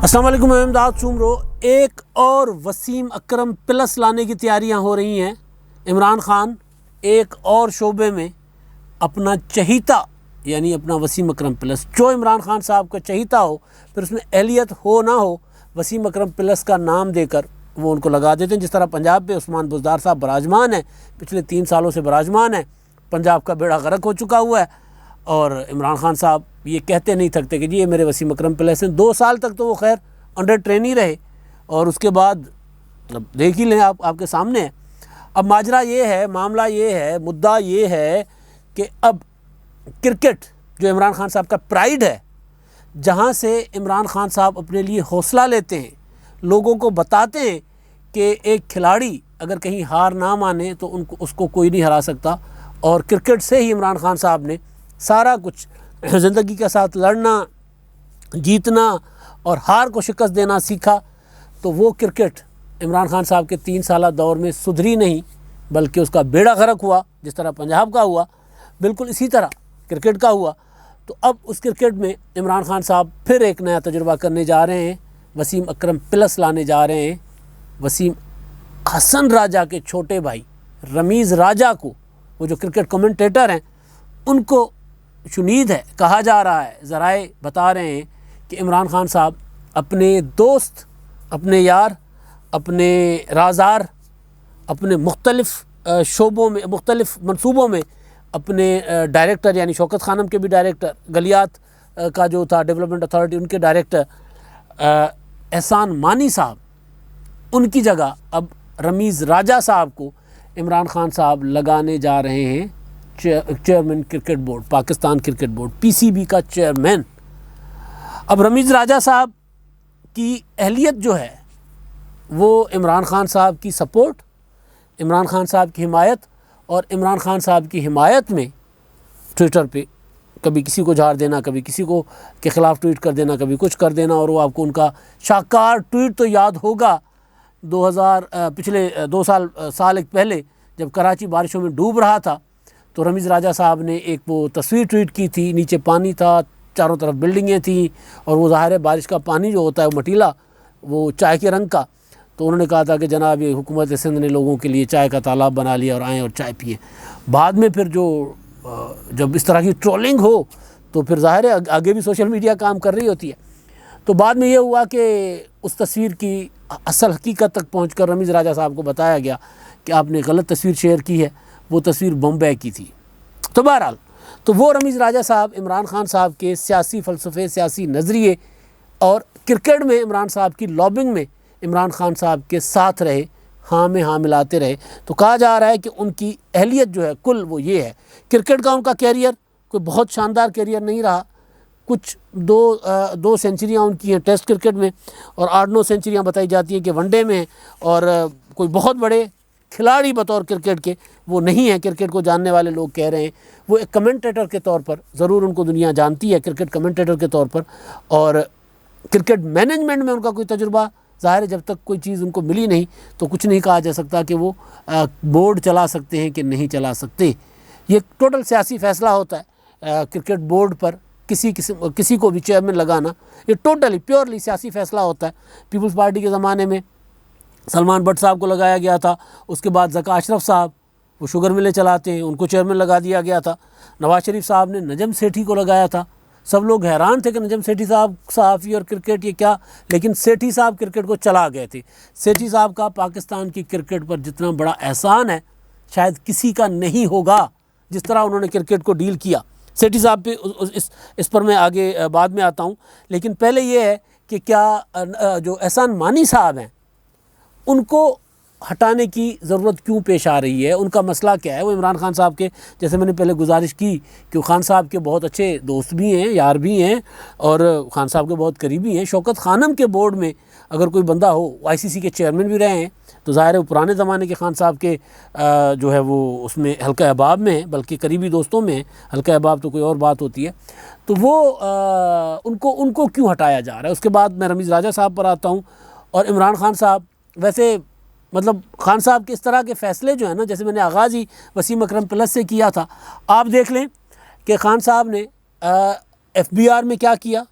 अस्सलाम वालेकुम, मैं इमदाद सुमरो। एक और वसीम अकरम प्लस लाने की तैयारियां हो रही हैं। इमरान खान एक और शोबे में अपना चहीता यानी अपना वसीम अकरम प्लस, जो इमरान खान साहब का चहीता हो फिर उसमें अहलियत हो ना हो, वसीम अकरम प्लस का नाम देकर वो उनको लगा देते हैं। जिस तरह पंजाब पे उस्मान बुज़दार साहब बराजमान है, पिछले 3 सालों से बराजमान है, पंजाब का बेड़ा गर्क हो चुका हुआ है और इमरान खान साहब ये कहते नहीं थकते कि जी ये मेरे वसीम अकरम प्लस हैं। 2 साल तक तो वो खैर अंडर ट्रेन ही रहे और उसके बाद अब देख ही लें, आपके सामने है। अब माजरा ये है, मामला ये है, मुद्दा ये है कि अब क्रिकेट जो इमरान खान साहब का प्राइड है, जहाँ से इमरान खान साहब अपने लिए हौसला लेते हैं, लोगों को बताते हैं कि एक खिलाड़ी अगर कहीं हार ना माने तो उसको कोई नहीं हरा सकता। और क्रिकेट से ही इमरान खान साहब ने सारा कुछ ज़िंदगी के साथ लड़ना, जीतना और हार को शिकस्त देना सीखा। तो वो क्रिकेट इमरान खान साहब के 3 साला दौर में सुधरी नहीं, बल्कि उसका बेड़ा गर्क हुआ। जिस तरह पंजाब का हुआ, बिल्कुल इसी तरह क्रिकेट का हुआ। तो अब उस क्रिकेट में इमरान खान साहब फिर एक नया तजुर्बा करने जा रहे हैं, वसीम अकरम प्लस लाने जा रहे हैं। वसीम हसन राजा के छोटे भाई रमीज़ राजा को, वो जो क्रिकेट कमेंटेटर हैं, उनको शुनीद है, कहा जा रहा है, ज़राए बता रहे हैं कि इमरान खान साहब अपने दोस्त, अपने यार, अपने राज़ार, अपने मुख्तलिफ़ शोबों में, मुख्तलिफ़ मनसूबों में अपने डायरेक्टर यानी शौकत खानम के भी डायरेक्टर, गलियात का जो था डेवलपमेंट अथॉरिटी, उनके डायरेक्टर एहसान मानी साहब, उनकी जगह अब रमीज़ राजा साहब को इमरान खान साहब लगाने जा रहे हैं chairman cricket board, Pakistan cricket board, PCB का चेयरमैन। अब रमीज़ राजा साहब की अहलियत जो है वो इमरान खान साहब की सपोर्ट, इमरान खान साहब की हिमायत और इमरान खान साहब की हिमायत में ट्विटर पे कभी किसी को झाड़ देना, कभी किसी को के ख़िलाफ़ ट्वीट कर देना, कभी कुछ कर देना। और वो आपको उनका शाहकार ट्वीट तो याद होगा, पिछले 2 साल एक पहले जब कराची बारिशों में डूब रहा था तो रमीज़ राजा साहब ने एक वो तस्वीर ट्वीट की थी। नीचे पानी था, चारों तरफ बिल्डिंगें थी और वो ज़ाहिर है बारिश का पानी जो होता है वो मटीला, वो चाय के रंग का। तो उन्होंने कहा था कि जनाब ये हुकूमत सिंध ने लोगों के लिए चाय का तालाब बना लिया और आएँ और चाय पिए। बाद में फिर जब इस तरह की ट्रोलिंग हो तो फिर ज़ाहिर है आगे भी सोशल मीडिया काम कर रही होती है। तो बाद में ये हुआ कि उस तस्वीर की असल हकीकत तक पहुँचकर रमीज़ राजा साहब को बताया गया कि आपने गलत तस्वीर शेयर की है, वो तस्वीर बम्बई की थी। तो बहरहाल, तो वो रमीज़ राजा साहब इमरान खान साहब के सियासी फ़लसफ़े, सियासी नज़रिए और क्रिकेट में इमरान साहब की लॉबिंग में इमरान खान साहब के साथ रहे, हाँ में हाँ मिलाते रहे। तो कहा जा रहा है कि उनकी अहलियत जो है कुल वो ये है। क्रिकेट का उनका कैरियर कोई बहुत शानदार कैरियर नहीं रहा। कुछ दो सेंचुरियाँ उनकी हैं टेस्ट क्रिकेट में और 8-9 सेंचुरियाँ बताई जाती हैं कि वनडे में, और कोई बहुत बड़े खिलाड़ी बतौर क्रिकेट के वो नहीं है। क्रिकेट को जानने वाले लोग कह रहे हैं वो एक कमेंटेटर के तौर पर ज़रूर उनको दुनिया जानती है, क्रिकेट कमेंटेटर के तौर पर। और क्रिकेट मैनेजमेंट में उनका कोई तजुर्बा, ज़ाहिर है जब तक कोई चीज़ उनको मिली नहीं तो कुछ नहीं कहा जा सकता कि वो बोर्ड चला सकते हैं कि नहीं चला सकते। ये टोटल सियासी फ़ैसला होता है क्रिकेट बोर्ड पर किसी को भी चेयरमैन लगाना, ये टोटली प्योरली सियासी फ़ैसला होता है। पीपल्स पार्टी के ज़माने में सलमान भट्ट साहब को लगाया गया था, उसके बाद ज़का अशरफ साहब, वो शुगर मिलें चलाते हैं, उनको चेयरमैन लगा दिया गया था। नवाज़ शरीफ साहब ने नजम सेठी को लगाया था। सब लोग हैरान थे कि नजम सेठी साहब सहाफ़ी और क्रिकेट ये क्या, लेकिन सेठी साहब क्रिकेट को चला गए थे। सेठी साहब का पाकिस्तान की क्रिकेट पर जितना बड़ा एहसान है शायद किसी का नहीं होगा, जिस तरह उन्होंने क्रिकेट को डील किया। सेठी साहब पे इस पर मैं आगे बाद में आता हूँ, लेकिन पहले ये है कि क्या जो एहसान मानी साहब हैं उनको हटाने की ज़रूरत क्यों पेश आ रही है, उनका मसला क्या है। वो इमरान खान साहब के, जैसे मैंने पहले गुजारिश की कि खान साहब के बहुत अच्छे दोस्त भी हैं, यार भी हैं और खान साहब के बहुत करीबी हैं। शौकत खानम के बोर्ड में अगर कोई बंदा हो, आईसीसी के चेयरमैन भी रहे हैं, तो ज़ाहिर है वो पुराने ज़माने के खान साहब के जो है वो उसमें हल्का अहबाब में है, बल्कि करीबी दोस्तों में है। हल्का अहबाब तो कोई और बात होती है। तो वो उनको क्यों हटाया जा रहा है। उसके बाद मैं रमीज़ राजा साहब पर आता हूँ। और इमरान खान साहब वैसे मतलब खान साहब के इस तरह के फ़ैसले जो है ना, जैसे मैंने आगाज़ ही वसीम अकरम प्लस से किया था, आप देख लें कि खान साहब ने FBR में क्या किया,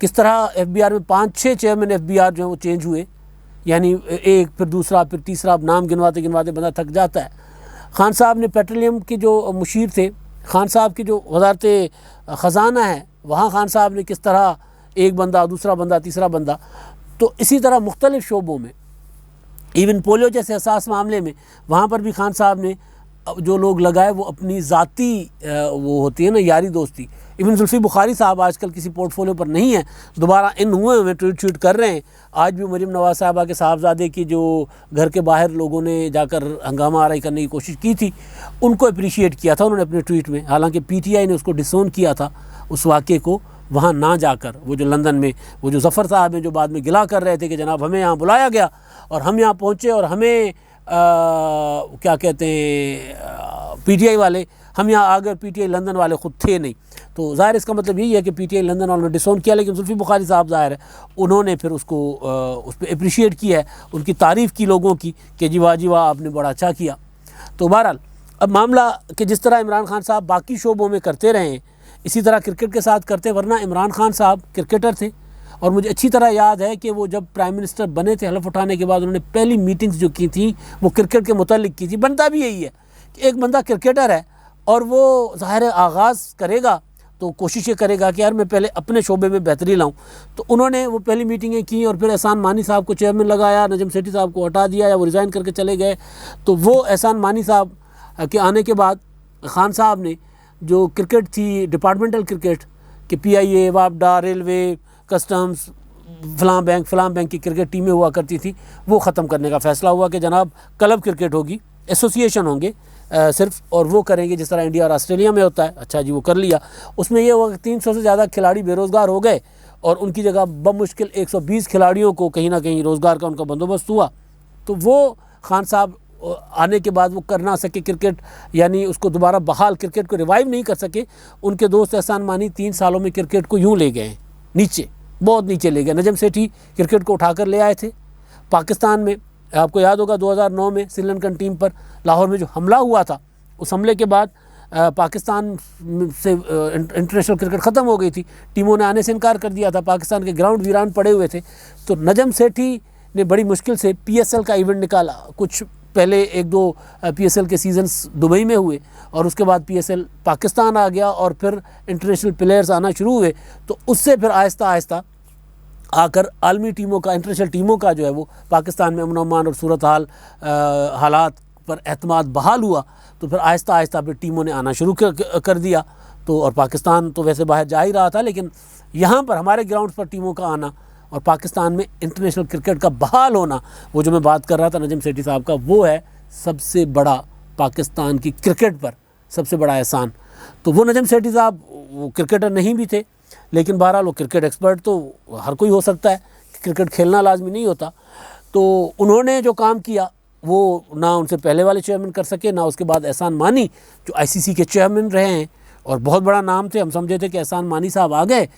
किस तरह FBI में 5-6 चेयरमैन FBI जो हैं वो चेंज हुए, यानी एक फिर दूसरा फिर तीसरा, अब नाम गिनवाते गिनवाते बंदा थक जाता है। खान साहब ने पेट्रोलियम के जो मुशीर थे, खान साहब की जो वजारत ख़जाना है, वहाँ खान साहब ने किस तरह एक बंदा, दूसरा बंदा, तीसरा बंदा, तो इसी तरह मुख्तलिफ़ शोबों में, इवन पोलियो जैसे हसास मामले में, वहाँ पर भी खान साहब ने जो लोग लगाए वो अपनी ज़ाती वो होती है ना यारी दोस्ती। इवन जुल्फ़ी बुखारी साहब आजकल किसी पोर्टफोलियो पर नहीं है, दोबारा इन हुए हुए ट्वीट कर रहे हैं। आज भी मरीम नवाज़ साहबा के साहबजादे की जो घर के बाहर लोगों ने जाकर हंगामा आराई करने की कोशिश की थी, उनको अप्रिशिएट किया था उन्होंने अपने ट्वीट में। हालांकि PTI ने उसको डिसोन किया था उस वाक़े को, वहाँ ना जाकर। वो जो लंदन में वो जो ज़फ़र साहब हैं जो बाद में गिला कर रहे थे कि जनाब हमें यहाँ बुलाया गया और हम यहाँ पहुँचे और हमें क्या कहते हैं PTI वाले, हम यहाँ आकर PTI लंदन वाले ख़ुद थे नहीं। तो ज़ाहिर इसका मतलब यही है कि PTI लंदन वालों ने डिसोन किया, लेकिन जुल्फ़ी बुखारी साहब ज़ाहिर है उन्होंने फिर उसको उस पर अप्रिशिएट किया है, उनकी तारीफ़ की लोगों की कि जी वाह आपने बड़ा अच्छा किया। तो बहरहाल अब मामला कि जिस तरह इमरान खान साहब बाकी शोबों में करते रहे हैं, इसी तरह क्रिकेट के साथ करते, वरना इमरान खान साहब क्रिकेटर थे। और मुझे अच्छी तरह याद है कि वो जब प्राइम मिनिस्टर बने थे, हलफ उठाने के बाद उन्होंने पहली मीटिंग्स जो की थी वो क्रिकेट के मुतालिक की थी। बनता भी यही है कि एक बंदा क्रिकेटर है और वो ज़ाहिर आगाज़ करेगा तो कोशिश ये करेगा कि यार मैं पहले अपने शोबे में बेहतरी लाऊं। तो उन्होंने वो पहली मीटिंगें की और फिर एहसान मानी साहब को चेयरमैन लगाया, नजम सेठी साहब को हटा दिया या वो रिज़ाइन करके चले गए। तो वो एहसान मानी साहब के आने के बाद खान साहब ने जो क्रिकेट थी, डिपार्टमेंटल क्रिकेट कि PIA, वापडा, रेलवे, कस्टम्स, फ़लाँ बैंक की क्रिकेट टीमें हुआ करती थी, वो ख़त्म करने का फ़ैसला हुआ कि जनाब क्लब क्रिकेट होगी, एसोसिएशन होंगे सिर्फ, और वो करेंगे जिस तरह इंडिया और ऑस्ट्रेलिया में होता है। अच्छा जी, वो कर लिया। उसमें ये हुआ कि 300 से ज़्यादा खिलाड़ी बेरोज़गार हो गए और उनकी जगह बमुश्किल 120 खिलाड़ियों को कहीं ना कहीं रोज़गार का उनका बंदोबस्त हुआ। तो वो खान साहब आने के बाद वो कर ना सके क्रिकेट, यानी उसको दोबारा बहाल, क्रिकेट को रिवाइव नहीं कर सके। उनके दोस्त एहसान मानी 3 सालों में क्रिकेट को यूँ ले गए नीचे, बहुत नीचे ले गए। नजम सेठी क्रिकेट को उठाकर ले आए थे। पाकिस्तान में आपको याद होगा 2009 में श्रीलंकन टीम पर लाहौर में जो हमला हुआ था, उस हमले के बाद पाकिस्तान से इंटरनेशनल क्रिकेट ख़त्म हो गई थी। टीमों ने आने से इनकार कर दिया था, पाकिस्तान के ग्राउंड वीरान पड़े हुए थे। तो नजम सेठी ने बड़ी मुश्किल से PSL का इवेंट निकाला। कुछ पहले 1-2 PSL के सीजन्स दुबई में हुए और उसके बाद PSL पाकिस्तान आ गया और फिर इंटरनेशनल प्लेयर्स आना शुरू हुए। तो उससे फिर आहिस्ता आहिस्ता आकर आलमी टीमों का, इंटरनेशनल टीमों का जो है वो पाकिस्तान में अमन-ओ-अमान और सूरत हालात पर एतमाद बहाल हुआ। तो फिर आहिस्ता आहिस्ता फिर टीमों ने आना शुरू कर दिया। तो और पाकिस्तान तो वैसे बाहर जा ही रहा था, लेकिन यहाँ पर हमारे ग्राउंड पर टीमों का आना और पाकिस्तान में इंटरनेशनल क्रिकेट का बहाल होना, वो जो मैं बात कर रहा था नजम सेठी साहब का, वो है सबसे बड़ा पाकिस्तान की क्रिकेट पर सबसे बड़ा एहसान। तो वो नजम सेठी साहब वो क्रिकेटर नहीं भी थे, लेकिन बहरहाल वो क्रिकेट एक्सपर्ट तो हर कोई हो सकता है, क्रिकेट खेलना लाजमी नहीं होता। तो उन्होंने जो काम किया वो ना उनसे पहले वाले चेयरमैन कर सके, ना उसके बाद एहसान मानी जो ICC के चेयरमैन रहे हैं और बहुत बड़ा नाम थे। हम समझे थे कि एहसान मानी साहब आ गए,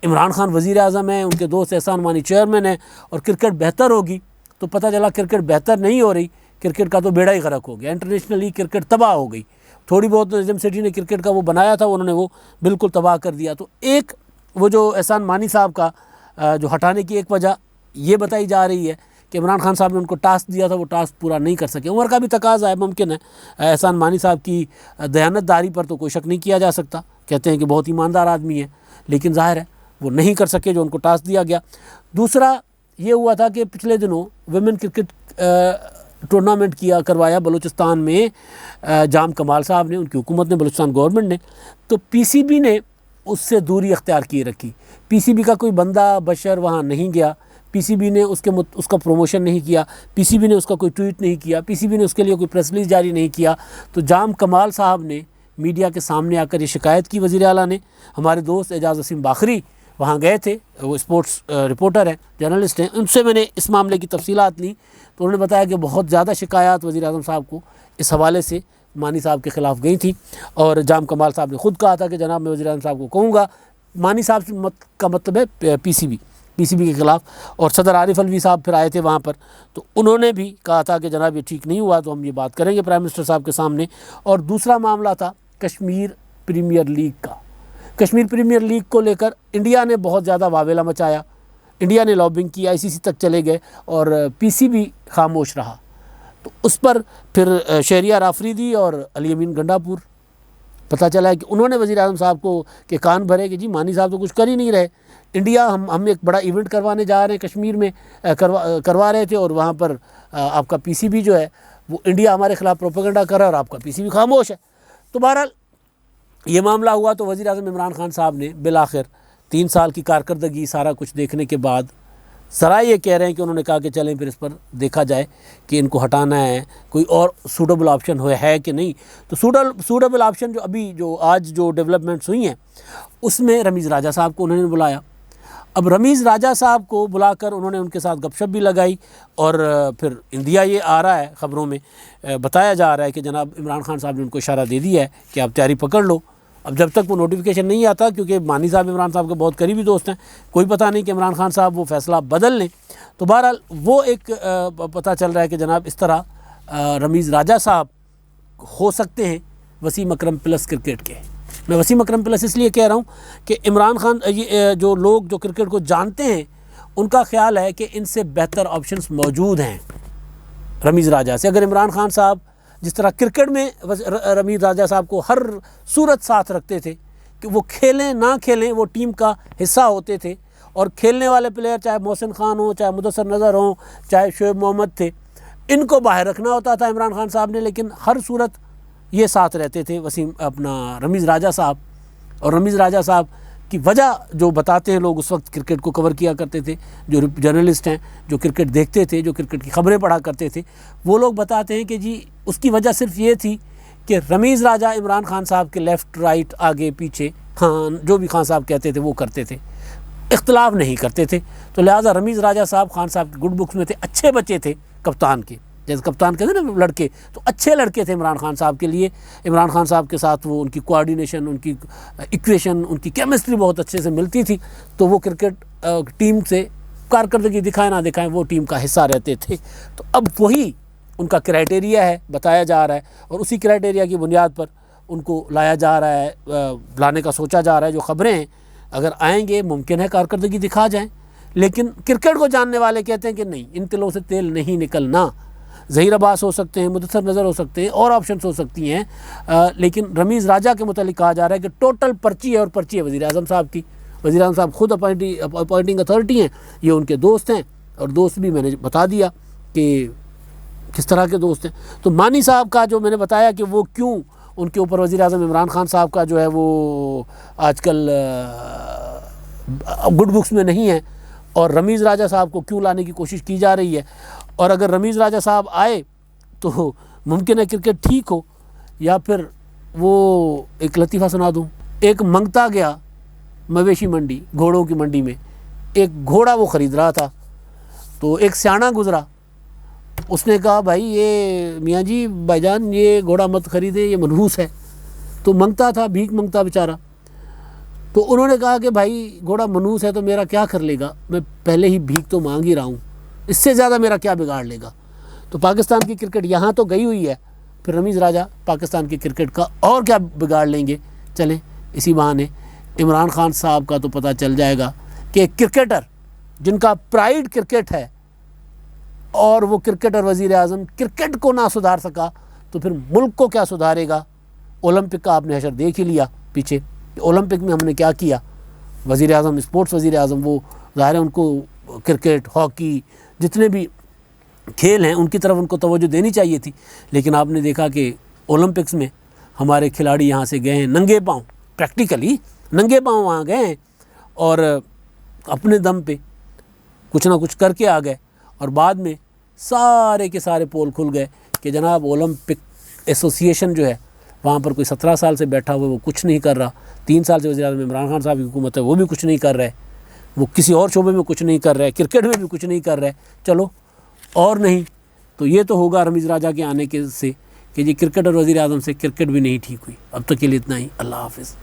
इमरान खान वज़ीर आज़म है, उनके दोस्त एहसान मानी चेयरमैन है और क्रिकेट बेहतर होगी। तो पता चला क्रिकेट बेहतर नहीं हो रही, क्रिकेट का तो बेड़ा ही गर्क हो गया। इंटरनेशनली क्रिकेट तबाह हो गई। थोड़ी बहुत नजम सेठी ने क्रिकेट का वो बनाया था, उन्होंने वो बिल्कुल तबाह कर दिया। तो एक वो जो एहसान मानी साहब का जो हटाने की एक वजह ये बताई जा रही है कि इमरान खान साहब ने उनको टास्क दिया था, वो टास्क पूरा नहीं कर सके। उम्र का भी तकाज़ा है, मुमकिन है। एहसान मानी साहब की दयानतदारी पर तो कोई शक नहीं किया जा सकता, कहते हैं कि बहुत ईमानदार आदमी है, लेकिन जाहिर है वो नहीं कर सके जो उनको टास्क दिया गया। दूसरा ये हुआ था कि पिछले दिनों वुमेन क्रिकेट टूर्नामेंट करवाया बलूचिस्तान में जाम कमाल साहब ने, उनकी हुकूमत ने, बलूचिस्तान गवर्नमेंट ने। तो PCB ने उससे दूरी अख्तियार किए रखी। PCB का कोई बंदा बशर वहाँ नहीं गया, PCB ने उसका प्रमोशन नहीं किया, PCB ने उसका कोई ट्वीट नहीं किया, PCB ने उसके लिए कोई प्रेस रिलीज जारी नहीं किया। तो जाम कमाल साहब ने मीडिया के सामने आकर ये शिकायत की वज़ीर आला ने। हमारे दोस्त एजाज़ वसीम बाखरी वहाँ गए थे, वो स्पोर्ट्स रिपोर्टर हैं, जर्नलिस्ट हैं, उनसे मैंने इस मामले की तफसीलात ली। तो उन्होंने बताया कि बहुत ज़्यादा शिकायत वज़ीर आज़म साहब को इस हवाले से मानी साहब के ख़िलाफ़ गई थी और जाम कमाल साहब ने ख़ुद कहा था कि जनाब मैं वज़ीर आज़म साहब को कहूँगा। मानी साहब का मतलब है PCB के ख़िलाफ़। और सदर आरिफ अलवी साहब फिर आए थे वहाँ पर, तो उन्होंने भी कहा था कि जनाब ये ठीक नहीं हुआ, तो हम ये बात करेंगे प्राइम मिनिस्टर साहब के सामने। और दूसरा मामला था कश्मीर प्रीमियर लीग का। कश्मीर प्रीमियर लीग को लेकर इंडिया ने बहुत ज़्यादा वावेला मचाया, इंडिया ने लॉबिंग की, आईसीसी तक चले गए और पीसीबी खामोश रहा। तो उस पर फिर शहरियार आफरीदी और अली अमीन गंडापुर, पता चला है कि उन्होंने वज़ीर आज़म साहब को के कान भरे कि जी मानी साहब तो कुछ कर ही नहीं रहे, इंडिया हम एक बड़ा इवेंट करवाने जा रहे हैं कश्मीर में, करवा रहे थे और वहाँ पर आपका पीसीबी जो है वो इंडिया हमारे ख़िलाफ़ प्रोपेगेंडा कर रहा है और आपका पीसीबी खामोश है। तो बहरहाल ये मामला हुआ तो वज़ीर आज़म इमरान खान साहब ने बिलाखिर 3 साल की कारकर्दगी सारा कुछ देखने के बाद ज़रा ये कह रहे हैं कि उन्होंने कहा कि चलें फिर इस पर देखा जाए कि इनको हटाना है, कोई और सूटेबल ऑप्शन है कि नहीं। तो सूटेबल ऑप्शन जो आज जो डेवलपमेंट्स हुई हैं उसमें रमीज़ राजा साहब को उन्होंने बुलाया। अब रमीज़ राजा साहब को बुलाकर उन्होंने उनके साथ गपशप भी लगाई और फिर इंडिया ये आ रहा है, ख़बरों में बताया जा रहा है कि जनाब इमरान खान साहब ने उनको इशारा दे दिया है कि आप तैयारी पकड़ लो। अब जब तक वो नोटिफिकेशन नहीं आता, क्योंकि मानी साहब इमरान साहब के बहुत करीबी दोस्त हैं, कोई पता नहीं कि इमरान खान साहब वो फ़ैसला बदल लें। तो बहरहाल वो एक पता चल रहा है कि जनाब इस तरह रमीज़ राजा साहब हो सकते हैं वसीम अकरम प्लस क्रिकेट के। मैं वसीम अकरम प्लस इसलिए कह रहा हूँ कि इमरान खान ये जो लोग जो क्रिकेट को जानते हैं उनका ख्याल है कि इनसे बेहतर ऑप्शंस मौजूद हैं रमीज़ राजा से। अगर इमरान खान साहब जिस तरह क्रिकेट में रमीज़ राजा साहब को हर सूरत साथ रखते थे कि वो खेलें ना खेलें वो टीम का हिस्सा होते थे, और खेलने वाले प्लेयर चाहे मोहसिन खान हो, चाहे मुदस्सर नज़र हो, चाहे शोएब मोहम्मद थे, इनको बाहर रखना होता था इमरान खान साहब ने, लेकिन हर सूरत ये साथ रहते थे रमीज़ राजा साहब। और रमीज़ राजा साहब की वजह जो बताते हैं लोग, उस वक्त क्रिकेट को कवर किया करते थे, जो जर्नलिस्ट हैं जो क्रिकेट देखते थे, जो क्रिकेट की खबरें पढ़ा करते थे, वो लोग बताते हैं कि जी उसकी वजह सिर्फ ये थी कि रमीज़ राजा इमरान खान साहब के लेफ़्ट राइट आगे पीछे खान जो भी खान साहब कहते थे वो करते थे, इख्तलाफ नहीं करते थे। तो लिहाजा रमीज़ राजा साहब खान साहब के गुड बुक्स में थे, अच्छे बच्चे थे कप्तान के, जैसे कप्तान कहते हैं ना लड़के, तो अच्छे लड़के थे इमरान खान साहब के लिए। इमरान खान साहब के साथ वो उनकी कोऑर्डिनेशन, उनकी इक्वेशन, उनकी केमिस्ट्री बहुत अच्छे से मिलती थी, तो वो क्रिकेट टीम से कारकर्दगी दिखाएं ना दिखाएं वो टीम का हिस्सा रहते थे। तो अब वही उनका क्राइटेरिया है, बताया जा रहा है, और उसी क्राइटेरिया की बुनियाद पर उनको लाया जा रहा है, लाने का सोचा जा रहा है। जो ख़बरें हैं अगर आएंगे मुमकिन है कारकर्दगी दिखा जाएँ, लेकिन क्रिकेट को जानने वाले कहते हैं कि नहीं, इन तिलों से तेल नहीं निकलना। ज़हीर अब्बास हो सकते हैं, मुदस्सर नज़र हो सकते हैं, और ऑप्शंस हो सकती हैं, लेकिन रमीज़ राजा के मुतालिक कहा जा रहा है कि टोटल पर्ची है, और पर्ची है वज़ीर आज़म साहब की। वज़ीर आज़म साहब खुद अपॉइंटिंग अथॉरिटी हैं, ये उनके दोस्त हैं, और दोस्त भी मैंने बता दिया कि किस तरह के दोस्त हैं। तो मानी साहब का जो मैंने बताया कि वो क्यों उनके ऊपर वज़ीर आज़म इमरान खान साहब का जो है वो आजकल गुड बुक्स में नहीं है, और रमीज़ राजा साहब को क्यों लाने की कोशिश की जा रही है, और अगर रमीज़ राजा साहब आए तो मुमकिन है क्रिकेट ठीक हो, या फिर वो एक लतीफ़ा सुना दूँ। एक मंगता गया मवेशी मंडी, घोड़ों की मंडी में, एक घोड़ा वो ख़रीद रहा था, तो एक सियाना गुज़रा, उसने कहा भाई ये मियाँ जी भाईजान ये घोड़ा मत ख़रीदे, ये मनहूस है। तो मंगता था, भीख मंगता बेचारा, तो उन्होंने कहा कि भाई घोड़ा मनहूस है तो मेरा क्या कर लेगा, मैं पहले ही भीख तो मांग ही रहा हूँ, इससे ज़्यादा मेरा क्या बिगाड़ लेगा। तो पाकिस्तान की क्रिकेट यहाँ तो गई हुई है, फिर रमीज़ राजा पाकिस्तान की क्रिकेट का और क्या बिगाड़ लेंगे। चलें इसी बहाने इमरान खान साहब का तो पता चल जाएगा कि क्रिकेटर जिनका प्राइड क्रिकेट है, और वो क्रिकेटर वज़ीर आज़म क्रिकेट को ना सुधार सका तो फिर मुल्क को क्या सुधारेगा। ओलंपिक का आपने हशर देख ही लिया पीछे, ओलंपिक में हमने क्या किया। वज़ीर आज़म, स्पोर्ट्स वज़ीर आज़म, वो ज़ाहिर है उनको क्रिकेट, हॉकी, जितने भी खेल हैं उनकी तरफ उनको तवज्जो देनी चाहिए थी, लेकिन आपने देखा कि ओलंपिक्स में हमारे खिलाड़ी यहाँ से गए हैं नंगे पाँव, प्रैक्टिकली नंगे पाँव वहाँ गए हैं, और अपने दम पे कुछ ना कुछ करके आ गए, और बाद में सारे के सारे पोल खुल गए कि जनाब ओलंपिक एसोसिएशन जो है वहाँ पर कोई 17 साल से बैठा हुआ वो कुछ नहीं कर रहा, 3 साल से वज़ीर आज़म इमरान खान साहब की हुकूमत है वो भी कुछ नहीं कर रहे, वो किसी और शोबे में कुछ नहीं कर रहे, क्रिकेट में भी कुछ नहीं कर रहे। चलो और नहीं तो ये तो होगा रमीज़ राजा के आने के से कि जी क्रिकेट और वज़ीर आज़म से क्रिकेट भी नहीं ठीक हुई। अब तक के लिए इतना ही, अल्लाह हाफ़िज़।